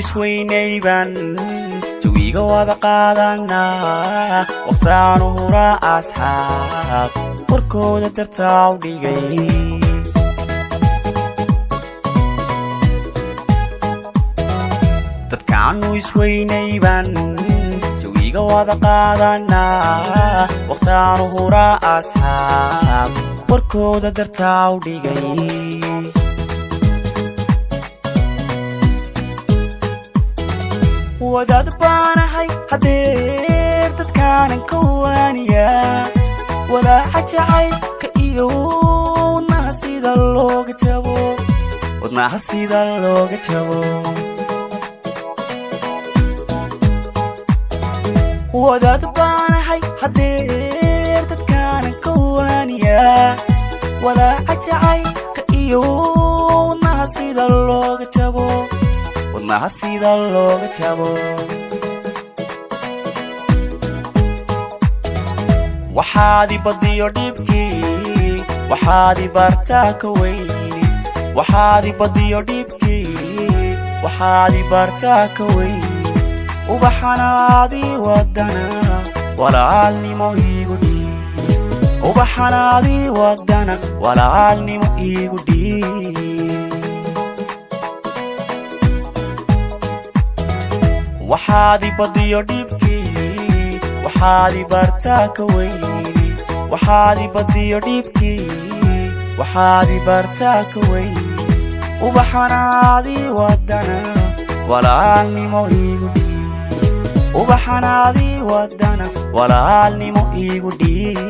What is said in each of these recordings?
isweynayban jawiga wada qaadanaa waqtaanu hura asxaab warkooda dartaa u dhigay dadkaanu isweynayban jawiga wada qaadanaa waqtaanu hura asxaab warkooda dartaa u dhigay wadaad baanahay hadeer dadkaanan ka waaniyaa walaaca jacaylka iyo wadnaha sida looga jabo wadaad baanahay hadeer dadkaanan ka waaniyaa walaaca jacaylka iyo wadnaha sida looga jabo waxaadi badiyo dhibkii waxaadi bartaa ka weyni waxaadi badiyo dhibkii waxaadi bartaa ka weyni ubaxanaadi wadana walaalnimo iigu dhiib ubaxanaadi wadana walaalnimo iigu dhiib waxaadi badiyo dhibkii waxaadi bartaa ka weyni waxaadi badiyo dhibkii waxaadi bartaa ka weyni ubaxanaadi wadana walaalnimo iigu dhiib ubaxanaadi wadana walaalnimo iigu dhiib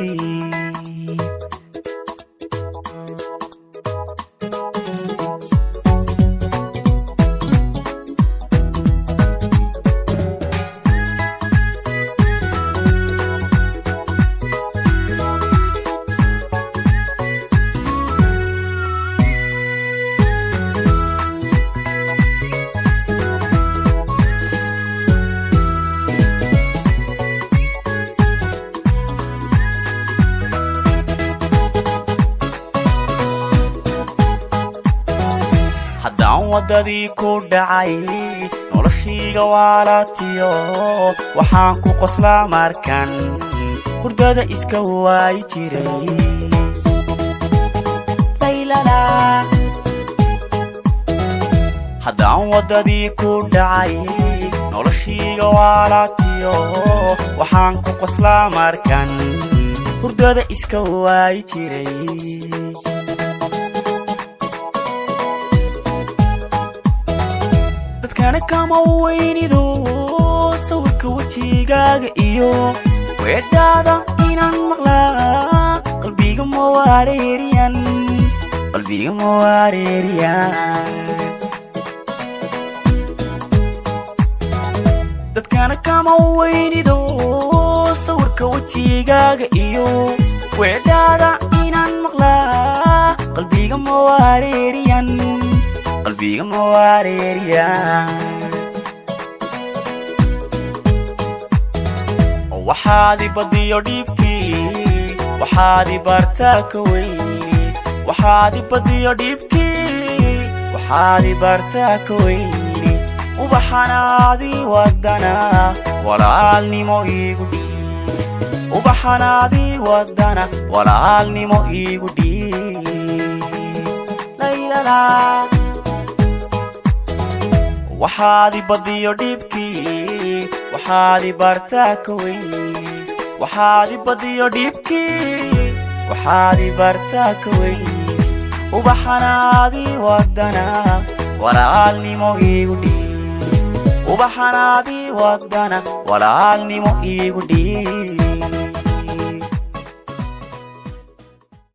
haddaan waddadii ku dhacay noloshayga waalaatiyo waxaan ku qoslaa markan hurdada iska waayi jiray haddaan waddadii ku dhacay noloshayga waalaatiyo waxaan ku qoslaa markan hurdada iska waayi jiray dadkana kama weynido sawirka wejigaaga iyo weedhaada inaan maqlaa qalbiga ma wareeriyan dadkana kama weynido sawirka wejigaaga iyo weedhaada inaan maqlaa qalbiga ma wareeriyan waxaadi badiyo dhibkii waxaadi bartaa ka weyni waxaadi badiyo dhibkii waxaadi bartaa ka weyni ubaxanaadi wadana walaalnimo iigu dhiib ubaxanaadi wadana walaalnimo iigu dhiib waxaadi badiyo dhibkii waxaadi bartaa ka weyni waxaadi badiyo dhibkii waxaadi bartaa ka weyni ubaxanaadi wadana walaalnimo iigu dhiib ubaxanaadi wadana walaalnimo iigu dhiib